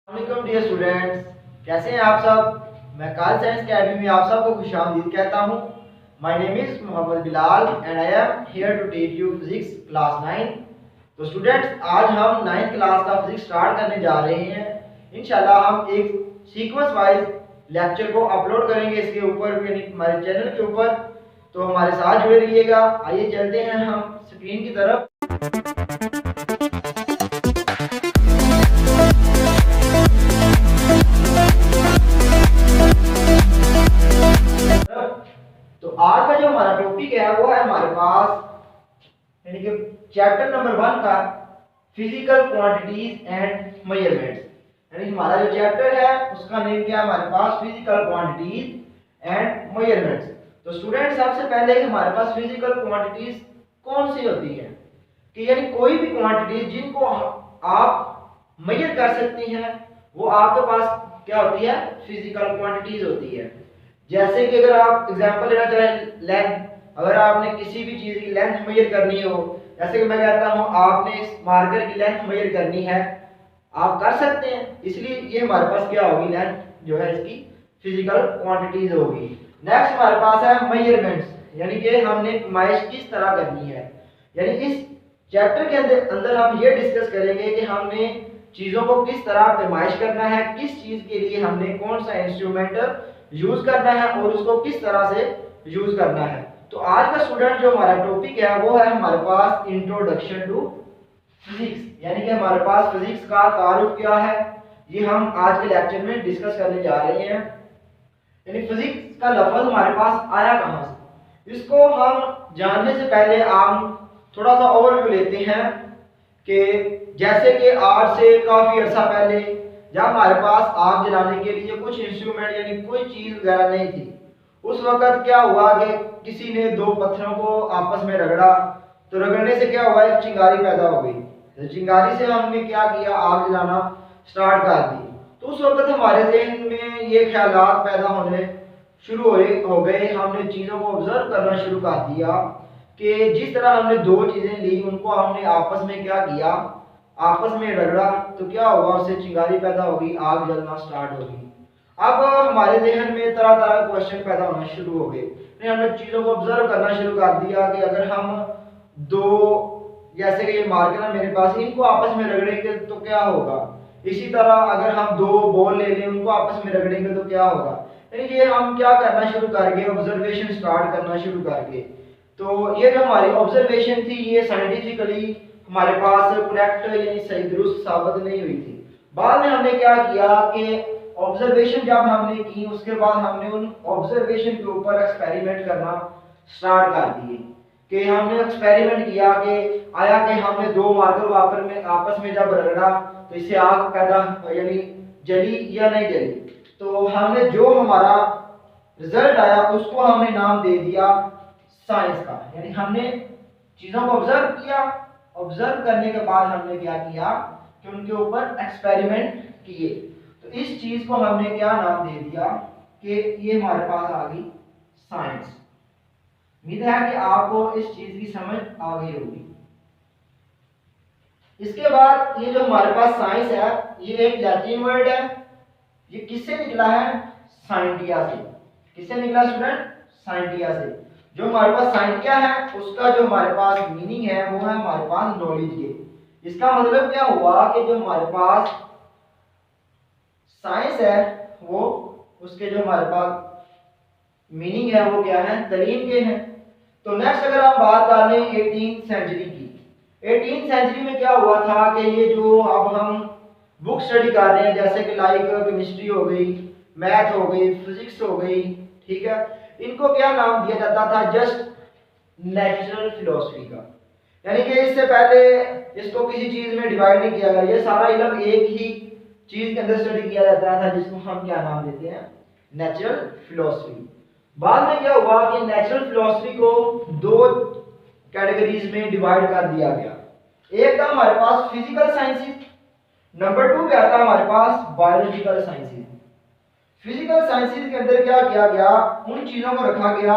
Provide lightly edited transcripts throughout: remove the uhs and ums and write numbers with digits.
वालेकुम dear students, कैसे हैं आप सब। मैं काल साइंस अकेडमी में आप सबको खुशामदीद कहता हूं। My name is Mohammad Bilal and I am here to teach you physics class 9। तो स्टूडेंट्स, आज हम 9th क्लास का फिजिक्स स्टार्ट करने जा रहे हैं। इंशाल्लाह हम एक सीक्वेंस वाइज लेक्चर को अपलोड करेंगे इसके ऊपर, यानी हमारे चैनल के ऊपर। तो हमारे साथ जुड़े रहिएगा। आइए चलते हैं हम स्क्रीन की तरफ। तो आज का जो हमारा टॉपिक है वो है हमारे पास, यानी कि चैप्टर नंबर 1 का फिजिकल क्वांटिटीज एंड मेजरमेंट्स। यानी हमारा जो चैप्टर है उसका नेम क्या है हमारे पास, फिजिकल क्वांटिटीज एंड मेजरमेंट्स। तो स्टूडेंट, सबसे पहले हमारे पास फिजिकल क्वांटिटीज कौन सी होती हैं, कि यानी कोई भी क्वांटिटी जिनको आप मेजर कर सकती हैं वो आपके पास क्या होती है, फिजिकल क्वांटिटीज होती है। जैसे कि अगर आप एग्जांपल लेना चाहें लेंथ, अगर आपने किसी भी चीज की लेंथ मेजर करनी हो, जैसे कि मैं कहता हूं आपने इस मार्कर की लेंथ मेजर करनी है, आप कर सकते हैं। इसलिए ये हमारे पास क्या होगी, लेंथ जो है इसकी फिजिकल क्वांटिटीज होगी। नेक्स्ट हमारे पास है मेजरमेंट्स, यानी कि हमने पैमाइश किस तरह करनी है। यानी इस चैप्टर के अंदर हम ये डिस्कस करेंगे कि हमने चीजों को किस तरह पैमाइश करना है, किस चीज के लिए हमने कौन सा इंस्ट्रूमेंट यूज करना है और उसको किस तरह से यूज करना है। तो आज का स्टूडेंट जो हमारा टॉपिक है वो है हमारे पास इंट्रोडक्शन टू फिजिक्स, यानी कि हमारे पास फिजिक्स का तारुफ क्या है, ये हम आज के लेक्चर में डिस्कस करने जा रहे हैं। यानी फिजिक्स का लफ्ज हमारे पास आया कहां से, इसको हम जानने से पहले हम थोड़ा सा ओवरव्यू लेते हैं कि जैसे कि आज से काफी अर्सा पहले जब हमारे पास आग जलाने के लिए कुछ इंस्ट्रूमेंट यानी कोई चीज वगैरह नहीं थी, उस वक्त क्या हुआ कि किसी ने दो पत्थरों को आपस में रगड़ा, तो रगड़ने से क्या हुआ, एक चिंगारी पैदा हो गई। तो चिंगारी से हमने क्या किया, आग जलाना स्टार्ट कर दी। तो उस वक्त हमारे जहन में ये ख्यालात पैदा होने शुरू हो गए, हमने चीज़ों को ऑब्जर्व करना शुरू कर दिया कि जिस तरह हमने दो चीज़ें ली उनको हमने आपस में क्या किया, आपस में रगड़ा, तो क्या होगा, उससे चिंगारी पैदा होगी, आग जलना स्टार्ट होगी। अब हमारे जहन में तरह तरह के क्वेश्चन पैदा होना शुरू हो गए। हमने चीज़ों को ऑब्जर्व करना शुरू कर दिया कि अगर हम दो, जैसे कि ये मार्कर है मेरे पास, इनको आपस में रगड़ेंगे तो क्या होगा। इसी तरह अगर हम दो बॉल ले लें, उनको आपस में रगड़ेंगे तो क्या होगा। यानी ये हम क्या करना शुरू कर गए, ऑब्जर्वेशन स्टार्ट करना शुरू कर गए। तो ये जो हमारी ऑब्जर्वेशन थी ये साइंटिफिकली हमारे पास करेक्ट यानी सही दुरुस्त साबित नहीं हुई थी। बाद में हमने क्या किया कि ऑब्जर्वेशन जब हमने की उसके बाद हमने उन ऑब्जर्वेशन के ऊपर एक्सपेरिमेंट करना स्टार्ट कर दिए। कि हमने एक्सपेरिमेंट किया कि आया कि हमने दो मार्कर वापर में आपस में जब रगड़ा तो इससे आग पैदा यानी जली या नहीं जली। तो हमने जो हमारा रिजल्ट आया उसको हमने नाम दे दिया साइंस का। यानी हमने चीजों को ऑब्जर्व किया, ऑब्जर्व करने के बाद हमने क्या किया कि उनके ऊपर एक्सपेरिमेंट किए। तो इस चीज को हमने क्या नाम दे दिया कि ये हमारे पास आ गई साइंस। उम्मीद है कि आपको इस चीज की समझ आ गई होगी। इसके बाद ये जो हमारे पास साइंस है ये एक लैटिन वर्ड है। ये किससे निकला है, साइंटिया से। किससे निकला स्टूडेंट, साइंटिया से। जो हमारे पास साइंटिया है उसका जो हमारे पास मीनिंग है वो है हमारे पास नॉलेज के। इसका मतलब क्या हुआ कि जो हमारे पास साइंस है वो उसके जो हमारे पास मीनिंग है वो क्या है, तालीम के हैं। तो नेक्स्ट अगर आप बात कर लें 18th सेंचुरी की, 18th सेंचुरी में क्या हुआ था कि ये जो अब हम बुक स्टडी कर रहे हैं जैसे कि लाइक केमिस्ट्री हो गई, मैथ हो गई, फिजिक्स हो गई, ठीक है, इनको क्या नाम दिया जाता था, जस्ट नेचुरल फिलोसफी का। यानी कि इससे पहले इसको किसी चीज में डिवाइड नहीं किया गया, ये सारा इल्म एक ही चीज के अंदर स्टडी किया जाता था जिसको हम क्या नाम देते हैं, नेचुरल फिलोसफी। बाद में क्या हुआ कि नेचुरल फिलोसफी को दो कैटेगरीज में डिवाइड कर दिया गया। एक था हमारे पास फिजिकल साइंसेस, नंबर 2 पे आता हमारे पास बायोलॉजिकल साइंसेस। फिजिकल साइंसेस के अंदर क्या किया गया, उन चीजों को रखा गया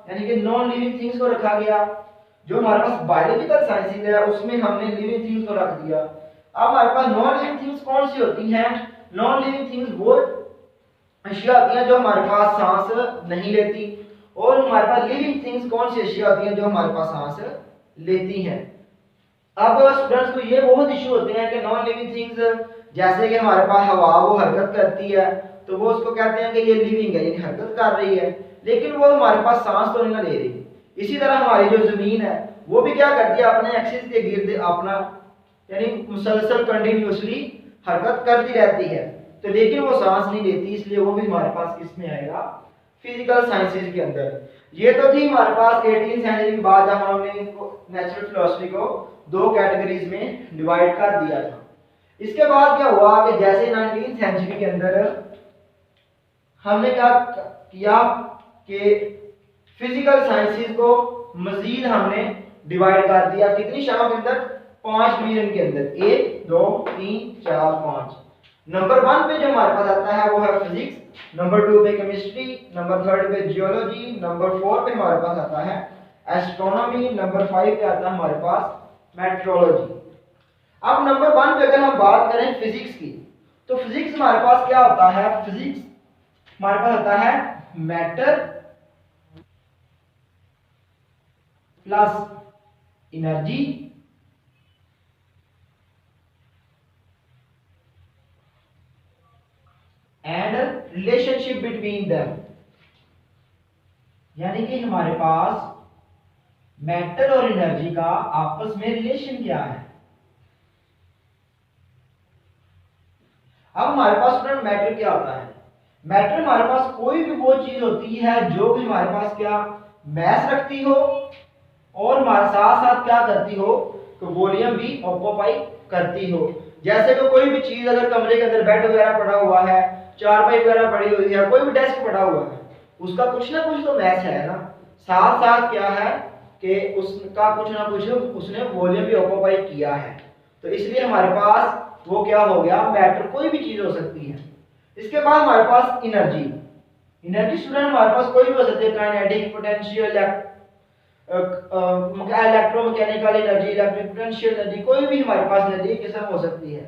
यानी कि नॉन लिविंग थिंग्स को रखा गया। जो हमारे पास बायोलॉजिकल साइंसेस है उसमें हमने लिविंग थिंग्स को रख दिया। अब हमारे पास नॉन लिविंग थिंग्स कौन सी होती हैं, नॉन लिविंग थिंग्स वो अशिया होती हैं जो हमारे पास सांस नहीं लेती, और हमारे पास लिविंग थिंग्स कौन सी अशिया होती हैं जो हमारे पास सांस लेती हैं। अब स्टूडेंट्स को ये बहुत इशू होते हैं कि नॉन लिविंग थिंग्स जैसे कि हमारे पास हवा वो हरकत करती है, तो वो उसको कहते हैं कि ये लिविंग है, यानी हरकत कर रही है, लेकिन वो हमारे पास सांस तो नहीं ले रही। इसी तरह हमारी जो जमीन है वो भी क्या करती है, अपने एक्सिस के गिर्द अपना यानी मुसलसल कंटिन्यूसली हरकत करती रहती है, तो लेकिन वो सांस नहीं लेती, इसलिए वो भी हमारे पास किस में आएगा, फिजिकल साइंसेज के अंदर। ये तो थी हमारे पास 18वीं सेंचुरी के बाद जब हमने नेचुरल फिलोसफी को दो कैटेगरीज में डिवाइड कर दिया था। इसके बाद क्या हुआ कि जैसे 19वीं सेंचुरी के अंदर हमने क्या किया कि फिजिकल साइंसेज को मजीद हमने डिवाइड कर दिया, कितनी शाखाओं के अंदर, 5 डिवीजन के अंदर, 1 2 3 4 5। नंबर 1 पे जो हमारे पास आता है वो है फिजिक्स, नंबर 2 पे केमिस्ट्री, नंबर 3 पे जियोलॉजी, नंबर 4 पे हमारे पास आता है एस्ट्रोनॉमी, नंबर 5 पे आता है हमारे पास मेट्रोलॉजी। अब नंबर 1 पे अगर हम बात करें फिजिक्स की, तो फिजिक्स हमारे पास क्या होता है, फिजिक्स हमारे पास होता है matter plus energy and relationship between them, यानी कि हमारे पास मैटर और एनर्जी का आपस में रिलेशन क्या है। अब हमारे पास स्टूडेंट मैटर क्या होता है, मैटर हमारे पास कोई भी वो चीज होती है जो भी हमारे पास क्या मैस रखती हो और हमारे साथ साथ क्या करती हो, तो वॉल्यूम भी ऑक्यूपाई करती हो। जैसे कि कोई भी चीज अगर कमरे के अंदर बेड वगैरह पड़ा हुआ है, चारपाई वगैरह पड़ी हुई है, कोई भी डेस्क पड़ा हुआ है, उसका कुछ ना कुछ तो मैस है ना, साथ साथ क्या है कि उसका कुछ ना कुछ उसने वॉल्यूम भी ऑक्यूपाई किया है, तो इसलिए हमारे पास वो क्या हो गया, मैटर कोई भी चीज हो सकती है। इसके बाद हमारे पास एनर्जी, एनर्जी स्टूडेंट हमारे पास कोई भी हो सकती है, kinetic, potential, electromechanical energy, electric potential energy, कोई भी हमारे पास एनर्जी किस्म हो सकती है।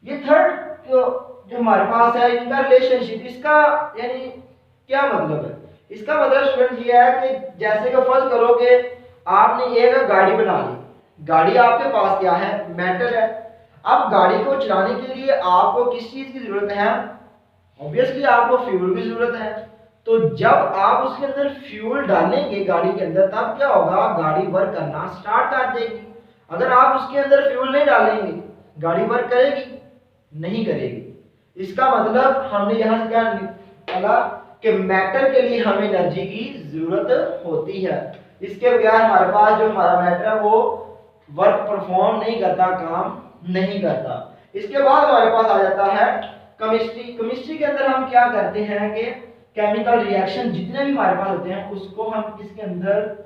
ये थर्ड जो हमारे पास है इनका रिलेशनशिप, इसका यानी क्या मतलब है, इसका मतलब स्टूडेंट ये है कि जैसे कि फर्ज करो कि आपने एक गाड़ी बना ली, गाड़ी आपके पास क्या है, मैटर है। अब गाड़ी को चलाने के लिए आपको किस चीज की जरूरत है, ऑब्वियसली आपको फ्यूल की जरूरत है। तो जब आप उसके अंदर फ्यूल डालेंगे गाड़ी के अंदर, तब क्या होगा, गाड़ी वर्क करना स्टार्ट कर देगी। अगर आप उसके अंदर फ्यूल नहीं डालेंगे, गाड़ी वर्क करेगी, नहीं करेगी। इसका मतलब हमने यहाँ से क्या निकाला कि मैटर के लिए हमें एनर्जी की जरूरत होती है, इसके बगैर हमारे पास जो हमारा मैटर है वो वर्क परफॉर्म नहीं करता, काम नहीं करता। इसके बाद हमारे पास आ जाता है केमिस्ट्री। केमिस्ट्री के अंदर हम क्या करते हैं कि केमिकल रिएक्शन जितने भी हमारे पास होते हैं उसको हम इसके अंदर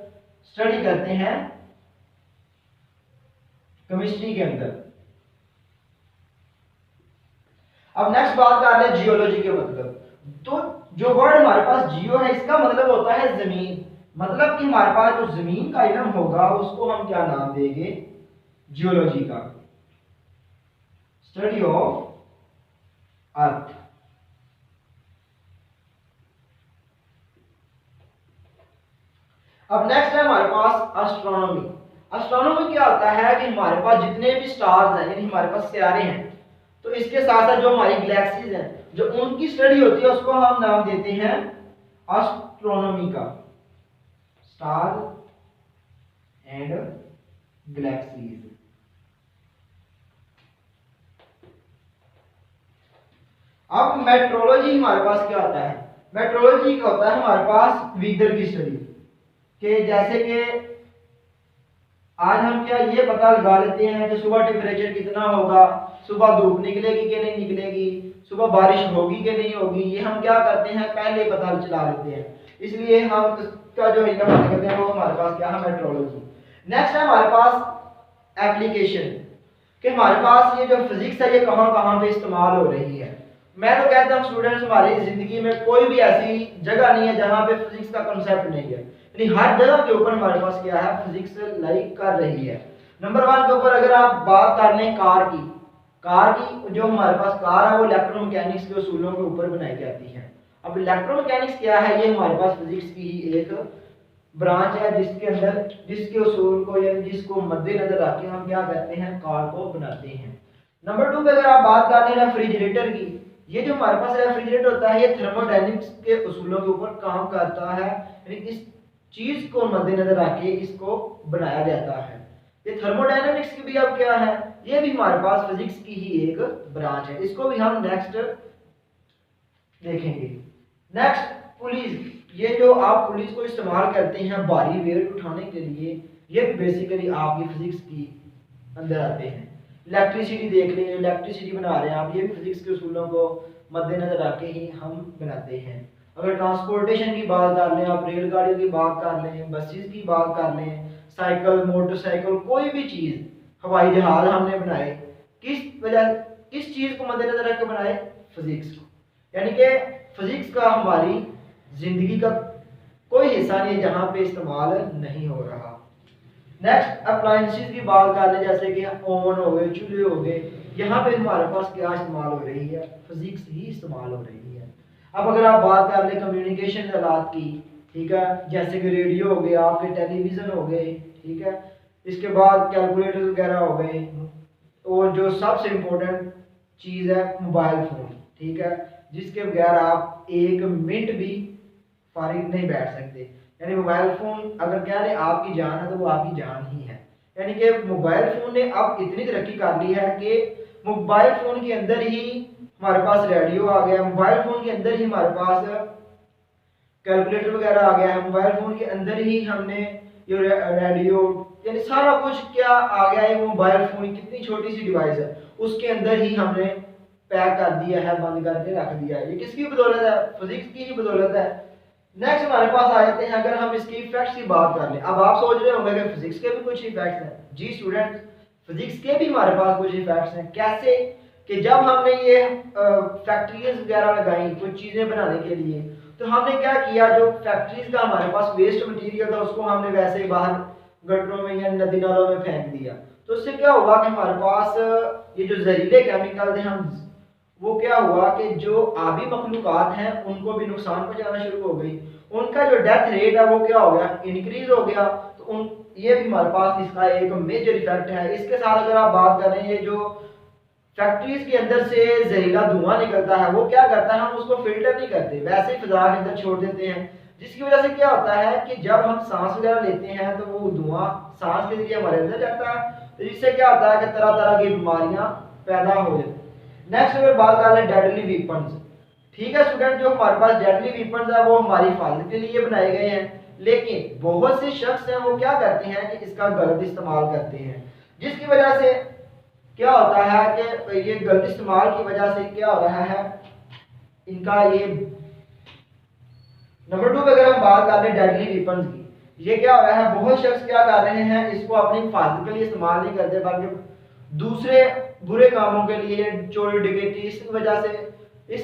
स्टडी करते हैं केमिस्ट्री के अंदर। अब नेक्स्ट बात कर ले जियोलॉजी के मतलब। तो जो वर्ड हमारे पास जियो है, इसका मतलब होता है जमीन, मतलब कि हमारे पास जो जमीन का इल्म होगा उसको हम क्या नाम देंगे, जियोलॉजी का, स्टडी ऑफ अर्थ। अब नेक्स्ट है हमारे पास एस्ट्रोनॉमी। एस्ट्रोनॉमी क्या होता है कि हमारे पास जितने भी स्टार्स हैं, यानी हमारे पास सितारे हैं, तो इसके साथ साथ जो हमारी गैलेक्सीज हैं, जो उनकी स्टडी होती है उसको हम नाम देते हैं एस्ट्रोनॉमी का, स्टार एंड गैलेक्सीज। अब मेट्रोलॉजी हमारे पास क्या होता है, मेट्रोलॉजी का होता है हमारे पास वेदर की स्टडी, कि जैसे कि आज हम क्या ये पता लगा लेते हैं कि सुबह टेम्परेचर कितना होगा, सुबह धूप निकलेगी कि नहीं निकलेगी, सुबह बारिश होगी कि नहीं होगी, ये हम क्या करते हैं पहले पता चला लेते हैं। इसलिए हम का जो इल्म करते हैं वो हमारे पास क्या है, मेट्रोलॉजी। नेक्स्ट है हमारे पास एप्लीकेशन, कि हमारे पास ये जो फिजिक्स है ये कहाँ कहाँ पे इस्तेमाल हो रही है। मैं तो कहता हूँ स्टूडेंट्स हमारी जिंदगी में कोई भी ऐसी जगह नहीं है जहाँ पे फिजिक्स का कंसेप्ट नहीं है, यानी हर जगह के ऊपर हमारे पास क्या है, फिजिक्स लाइक कर रही है। नंबर 1 के ऊपर अगर आप बात कर लें कार की, कार की जो हमारे पास कार है वो इलेक्ट्रोमैकेनिक्स के उसूलों के ऊपर बनाई जाती है। अब इलेक्ट्रोमैकेनिक्स क्या है, ये हमारे पास फिजिक्स की ही एक ब्रांच है जिसके अंदर जिसके उसूल को या जिसको मद्देनजर रख के हम क्या करते हैं, कार को बनाते हैं। नंबर 2 पे अगर आप बात कर रहे हैं रेफ्रिजरेटर की, ये जो हमारे पास रेफ्रिजरेटर होता है ये थर्मोडायनेमिक्स के उसूलों के ऊपर काम करता है, यानी इस चीज को मद्देनजर रख के इसको बनाया जाता है। ये थर्मोडायनेमिक्स की भी अब क्या है, ये भी हमारे पास फिजिक्स की ही एक ब्रांच है, इसको भी हम नेक्स्ट देखेंगे। नेक्स्ट पुलिस, ये जो आप पुलिस को इस्तेमाल करते हैं भारी वेट उठाने के लिए, ये बेसिकली आपकी फिजिक्स की अंदर आते हैं। इलेक्ट्रिसिटी देख लें, इलेक्ट्रिसिटी बना रहे हैं आप, ये भी फिजिक्स के उसूलों को मद्देनजर रख के ही हम बनाते हैं। अगर ट्रांसपोर्टेशन की बात कर लें, आप रेलगाड़ियों की बात कर लें, बसेस की बात कर लें, साइकिल, मोटरसाइकिल, कोई भी चीज़, हवाई जहाज हमने बनाए, किस चीज़ को मद्देनजर रख के बनाए, फिजिक्स को। यानी कि फिजिक्स का हमारी जिंदगी का कोई हिस्सा नहीं है जहाँ पे इस्तेमाल नहीं हो रहा। नेक्स्ट अप्लायंसेस की बात कर लें, जैसे कि ओवन हो गए, चूल्हे हो गए, यहाँ पे हमारे पास क्या इस्तेमाल हो रही है, फिजिक्स ही इस्तेमाल हो रही है। अब अगर आप बात कर लें कम्युनिकेशन आलात की, ठीक है, जैसे कि रेडियो हो गया, आपके टेलीविज़न हो गए, ठीक है, इसके बाद कैलकुलेटर वगैरह हो गए, और जो सबसे इम्पोर्टेंट चीज़ है मोबाइल फ़ोन, ठीक है, जिसके बगैर आप एक मिनट भी फारिग नहीं बैठ सकते। यानी मोबाइल फ़ोन अगर कह लें आपकी जान है तो वो आपकी जान ही है। यानी कि मोबाइल फ़ोन ने अब इतनी तरक्की कर ली है कि मोबाइल फ़ोन के अंदर ही हमारे पास रेडियो आ गया, मोबाइल फ़ोन के अंदर ही हमारे पास कैलकुलेटर वगैरह आ गया है, मोबाइल फ़ोन के अंदर ही हमने ये रेडियो, यानी सारा कुछ क्या आ गया है। मोबाइल फ़ोन कितनी छोटी सी डिवाइस है, उसके अंदर ही हमने पैक कर दिया है, बंद करके रख दिया है। ये किसकी बदौलत है, फिजिक्स की ही बदौलत है। नेक्स्ट हमारे पास आ जाते हैं, अगर हम इसके इफेक्ट्स की बात कर लें। अब आप सोच रहे होंगे कि फिजिक्स के भी कुछ इफेक्ट्स हैं। जी स्टूडेंट, फिजिक्स के भी हमारे पास कुछ इफेक्ट्स हैं। कैसे कि जब हमने ये फैक्ट्रीज वगैरह लगाई कुछ चीज़ें बनाने के लिए, तो हमने क्या किया, जो फैक्ट्रीज का हमारे पास वेस्ट मटेरियल था उसको हमने वैसे ही बाहर गटरों में या नदी नालों में फेंक दिया। तो उससे क्या हुआ कि हमारे पास ये जो जहरीले केमिकल थे, हम वो क्या हुआ कि जो आबी मखलूकात हैं उनको भी नुकसान पहुंचाना शुरू हो गई, उनका जो डेथ रेट है वो क्या हो गया, इंक्रीज हो गया। तो उन ये भी हमारे पास इसका एक मेजर इफेक्ट है। इसके साथ अगर आप बात करें, ये जो फैक्ट्रीज के अंदर से जहरीला धुआं निकलता है वो क्या करता है, हम उसको फिल्टर नहीं करते, वैसे ही फिजा के अंदर छोड़ देते हैं, जिसकी वजह से क्या होता है कि जब हम सांस वगैरह लेते हैं तो वो धुआं सांस के जरिए हमारे अंदर जाता है, तो जिससे क्या होता है कि तरह तरह की बीमारियां पैदा हो जाती हैं। नेक्स्ट अगर बात कर लें डेडली वीपन्स, ठीक है स्टूडेंट, जो हमारे पास डेडली वीपन्स है वो हमारी हिफाजत के लिए बनाए गए हैं, लेकिन बहुत से शख्स हैं वो क्या करते हैं कि इसका गलत इस्तेमाल करते हैं, जिसकी वजह से क्या होता है कि ये गलत इस्तेमाल की वजह से क्या हो रहा है, इनका ये नंबर 2 पे अगर हम बात कर लें डेडली वीपन्स की, ये क्या हो रहा है, बहुत शख्स क्या कर रहे हैं, इसको अपनी हिफाजत के लिए इस्तेमाल नहीं करते बल्कि दूसरे बुरे कामों के लिए, चोरी डकैती, इस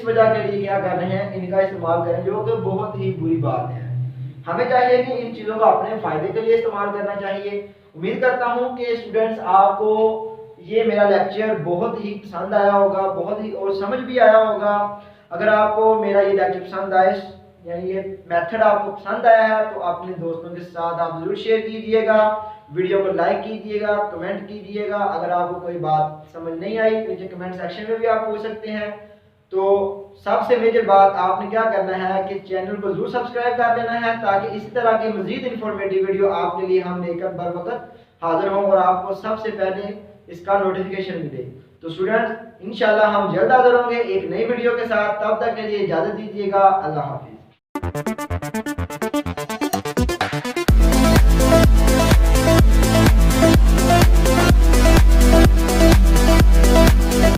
वजह के लिए क्या कर रहे हैं, इनका इस्तेमाल करें, जो कि बहुत ही बुरी बात है। हमें चाहिए कि इन चीज़ों का अपने फायदे के लिए इस्तेमाल करना चाहिए। उम्मीद करता हूँ कि स्टूडेंट्स आपको ये मेरा लेक्चर बहुत ही पसंद आया होगा, बहुत ही और समझ भी आया होगा। अगर आपको मेरा ये लेक्चर पसंद आए, यानी ये मेथड आपको पसंद आया है, तो अपने दोस्तों के साथ आप ज़रूर शेयर कीजिएगा, वीडियो को लाइक कीजिएगा, कमेंट कीजिएगा। अगर आपको कोई बात समझ नहीं आई तो नीचे कमेंट सेक्शन में भी आप पूछ सकते हैं। तो सबसे मेजर बात आपने क्या करना है कि चैनल को जरूर सब्सक्राइब कर लेना है, ताकि इसी तरह की मजीद इन्फॉर्मेटिव वीडियो आपके लिए हम लेकर बर वक्त हाजिर हों और आपको सबसे पहले इसका नोटिफिकेशन मिले। तो स्टूडेंट्स, इंशाल्लाह हम जल्द हाजिर होंगे एक नई वीडियो के साथ। तब तक के लिए इजाज़त दीजिएगा। अल्लाह हाफिज़।